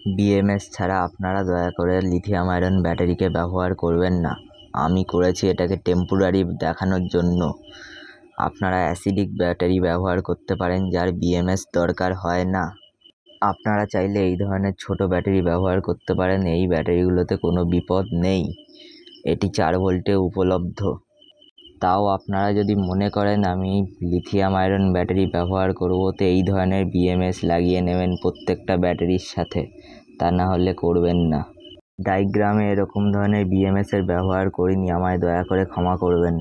BMS ছাড়া আপনারা দয়া করে লিথিয়াম আয়রন ব্যাটারিকে ব্যবহার করবেন না। আমি করেছি এটাকে টেম্পোরারি দেখানোর জন্য। আপনারা অ্যাসিডিক ব্যাটারি ব্যবহার করতে পারেন যার বিএমএস দরকার হয় না। আপনারা চাইলে এই ধরনের ছোট ব্যাটারি ব্যবহার করতে পারেন। এই ব্যাটারিগুলোতে কোনো বিপদ নেই। এটি 4 ভোল্টে উপলব্ধ। তাও আপনারা যদি মনে করেন আমি লিথিয়াম আয়রন ব্যাটারি ব্যবহার করব, তো এই ধরনের বিএমএস লাগিয়ে নেবেন প্রত্যেকটা ব্যাটারির সাথে, তা না হলে করবেন না। ডায়াগ্রামে এরকম ধরনের বিএমএসের ব্যবহার করিনি, আমায় দয়া করে ক্ষমা করবেন।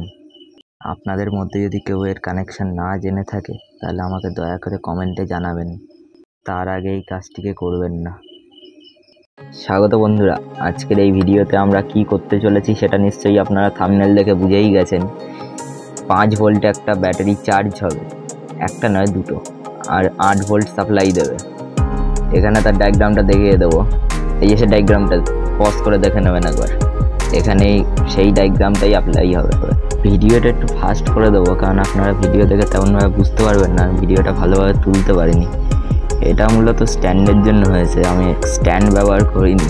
আপনাদের মধ্যে যদি কেউ এর কানেকশান না জেনে থাকে তাহলে আমাকে দয়া করে কমেন্টে জানাবেন, তার আগে এই কাজটিকে করবেন না। স্বাগত বন্ধুরা, আজকের এই ভিডিওতে আমরা কি করতে চলেছি সেটা নিশ্চয়ই আপনারা থাম্বনেল দেখে বুঝেই গেছেন। 5 ভোল্টে একটা ব্যাটারি চার্জ হবে, একটা নয় দুটো, আর 8 ভোল্ট সাপ্লাই দেবে। এখানে তার ডায়াগ্রামটা দেখিয়ে দেবো। এই যে সে ডায়াগ্রামটা পজ করে দেখে নেবেন একবার। এখানেই সেই ডায়াগ্রামটাই অ্যাপ্লাই হবে। ভিডিওটা একটু ফাস্ট করে দেবো, কারণ আপনারা ভিডিও দেখে তেমনভাবে বুঝতে পারবেন না, ভিডিওটা ভালোভাবে তুলতে পারিনি। এটা মূলত স্ট্যান্ডের জন্য হয়েছে, আমি স্ট্যান্ড ব্যবহার করিনি,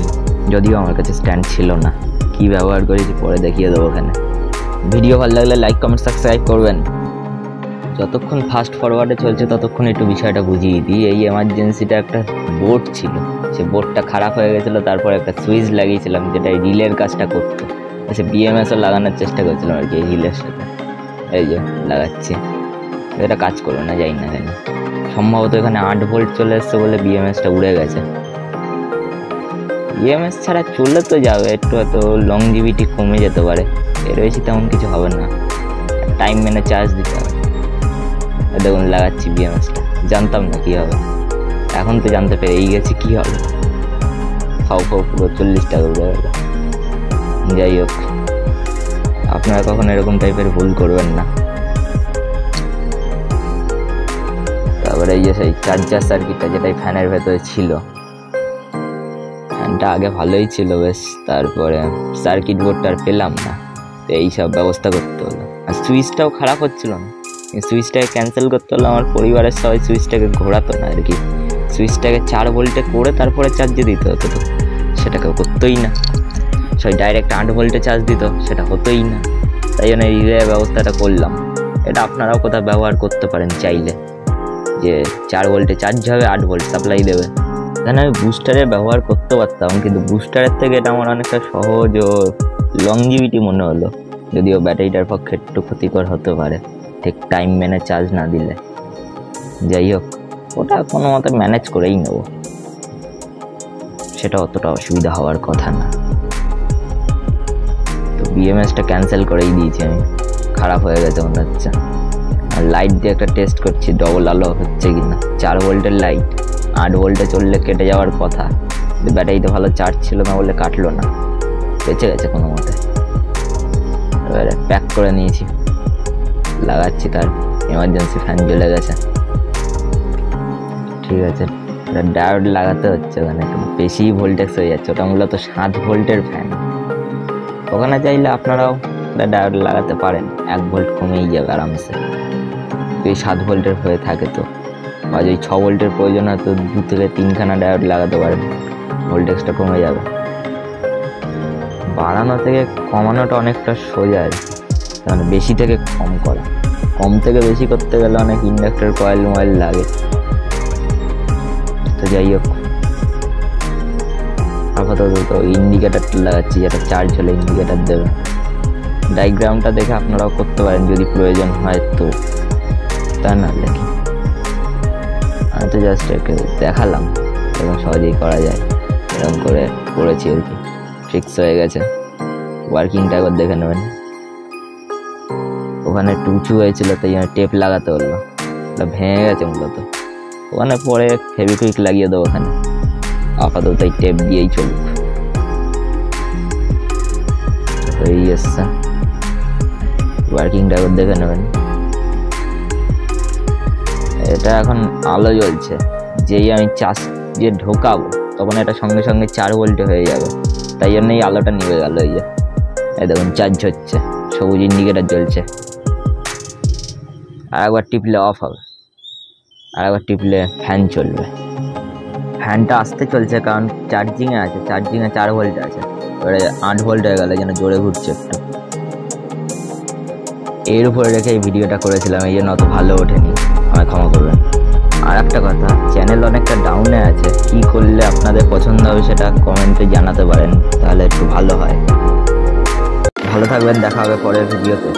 যদিও আমার কাছে স্ট্যান্ড ছিল না। কি ব্যবহার করেছি পরে দেখিয়ে দেবো ওখানে। ভিডিও ভালো লাগলে লাইক কমেন্ট সাবস্ক্রাইব করবেন। যতক্ষণ ফাস্ট ফরওয়ার্ডে চলছে ততক্ষণ একটু বিষয়টা বুঝিয়ে দিই। এই এমার্জেন্সিটা একটা বোর্ড ছিল, সে বোর্ডটা খারাপ হয়ে গেছিলো, তারপর একটা সুইচ লাগিয়েছিলাম যেটা রিলের কাজটা করতো। সে বিএমএসও লাগানোর চেষ্টা করছিলাম আর কি, এই রিলের সাথে। এই যে লাগাচ্ছি, এটা কাজ করবে না, যাই না কেন। সম্ভবত এখানে 8 ভোল্ট চলে এসছে বলে বিএমএসটা উড়ে গেছে। বিএমএস ছাড়া চললে তো যাবে, একটু হয়তো লংজিভিটি কমে যেতে পারে, এর বেশি তেমন কিছু হবে না। টাইম মেনে চার্জ দিতে হবে। দেখুন লাগাচ্ছি বিএমএসটা, জানতাম না কী হবে, এখন তো জানতে পেরেই গেছি কী হবে। ফাও পুরো 40 টাকা উড়ে গেল। যাই হোক, আপনারা কখন এরকম টাইপের ভুল করবেন না। তারপরে এই যে সেই চার্জার সার্কিটটা যেটাই ফ্যানের ভেতরে ছিল, ফ্যানটা আগে ভালোই ছিল বেশ, তারপরে সার্কিট বোর্ডটা আর পেলাম না, তো এইসব ব্যবস্থা করতে হলো। আর সুইচটাও খারাপ হচ্ছিল না, সুইচটাকে ক্যান্সেল করতে হলো। আমার পরিবারের সবাই সুইচটাকে ঘোরাতো না আর কি, সুইচটাকে 4 ভোল্টে করে তারপরে চার্জে দিতে হতো, তো সেটাকে করতোই না। সবাই ডাইরেক্ট 8 ভোল্টে চার্জ দিত, সেটা হতোই না। তাই জন্য এই রিলে ব্যবস্থাটা করলাম। এটা আপনারাও কোথাও ব্যবহার করতে পারেন চাইলে, যে 4 ভোল্টে চার্জ হবে, 8 ভোল্ট সাপ্লাই দেবে। এখানে আমি বুস্টারের ব্যবহার করতে পারতাম, কিন্তু বুস্টারের থেকে এটা আমার অনেকটা সহজ ও লংজিভিটি মনে হলো, যদিও ব্যাটারিটার পক্ষে একটু ক্ষতিকর হতে পারে ঠিক টাইম মেনে চার্জ না দিলে। যাই হোক, ওটা কোনো মতে ম্যানেজ করেই নেব, সেটা অতটা অসুবিধা হওয়ার কথা না। তো বিএমএসটা ক্যান্সেল করেই দিয়েছি আমি, খারাপ হয়ে গেছে মনে হচ্ছে। আর লাইট দিয়ে একটা টেস্ট করছি ডবল আলো হচ্ছে কি না। 4 ভোল্টের লাইট 8 ভোল্টে চললে কেটে যাওয়ার কথা, ব্যাটারিতে ভালো চার্জ ছিল না বলে কাটলো না, বেঁচে গেছে কোনো মতে। এবারে প্যাক করে নিয়েছি, লাগাচ্ছি। তার এমার্জেন্সি ফ্যান জ্বলে গেছে, ঠিক আছে। ডায়োড লাগাতে হচ্ছে, ওখানে একটু বেশি ভোল্টেজ হয়ে যাচ্ছে। ওটা মূলত 7 ভোল্টের ফ্যান, ওখানে চাইলে আপনারাও ডায়োড লাগাতে পারেন, 1 ভোল্ট কমেই যাবে আরামসে। যদি 7 ভোল্টের হয়ে থাকে তো, বা যদি 6 ভোল্টের প্রয়োজন হয় তো 2 থেকে 3খানা ডায়োড লাগাতে পারেন, ভোল্টেজটা কমে যাবে। বাড়ানো থেকে কমানোটা অনেকটা সোজা আর কি, মানে বেশি থেকে কম করা। কম থেকে বেশি করতে গেলে অনেক ইন্ডাক্টর কয়েল মোবাইল লাগে। তো যাই হোক, আপাতত তো ইন্ডিকেটারটা লাগাচ্ছি, যেটা চার্জ হলে ইন্ডিকেটার দেবে। ডায়াগ্রামটা দেখে আপনারাও করতে পারেন যদি প্রয়োজন হয় তো, তা না দেখি। আমি তো জাস্ট একে দেখালাম এবং সহজেই করা যায়, এরকম করে করেছি আর কি, ফিক্স হয়ে গেছে। ওয়ার্কিংটা একবার দেখে নেবেন। ওখানে একটু উঁচু হয়েছিল, তাই জন্য টেপ লাগাতে হলো, ওটা ভেঙে গেছে মূলত। ওখানে পরে ফেভিকুইক লাগিয়ে দেবো ওখানে, আপাতত এই টেপ দিয়েই চলুক। হয়েই এসছে, ওয়ার্কিংটা একবার দেখে নেবেন। এটা এখন আলো জ্বলছে, যেই আমি চার্জে ঢোকাবো তখন এটা সঙ্গে সঙ্গে 4 ভোল্টে হয়ে যাবে, তাই জন্য এই আলোটা নিভে গেল। এই দেখুন চার্জ হচ্ছে, সবুজ ইন্ডিকেটার জ্বলছে। আর একবার টিপলে অফ হবে, আর একবার টিপলে ফ্যান চলবে। ফ্যানটা আসতে চলছে কারণ চার্জিংয়ে আছে, চার্জিংয়ে 4 ভোল্ট আছে, এবারে 8 ভোল্ট হয়ে গেলে যেন জোরে ঘুরছে একটু। এর উপরে রেখে এই ভিডিওটা করেছিলাম, এই জন্য অত ভালো ওঠেনি, আমায় ক্ষমা করবেন। আর একটা কথা, চ্যানেল অনেকটা ডাউনে আছে, কি করলে আপনাদের পছন্দ হবে সেটা কমেন্টে জানাতে পারেন, তাহলে একটু ভালো হয়। ভালো থাকবেন, দেখা হবে পরের ভিডিওতে।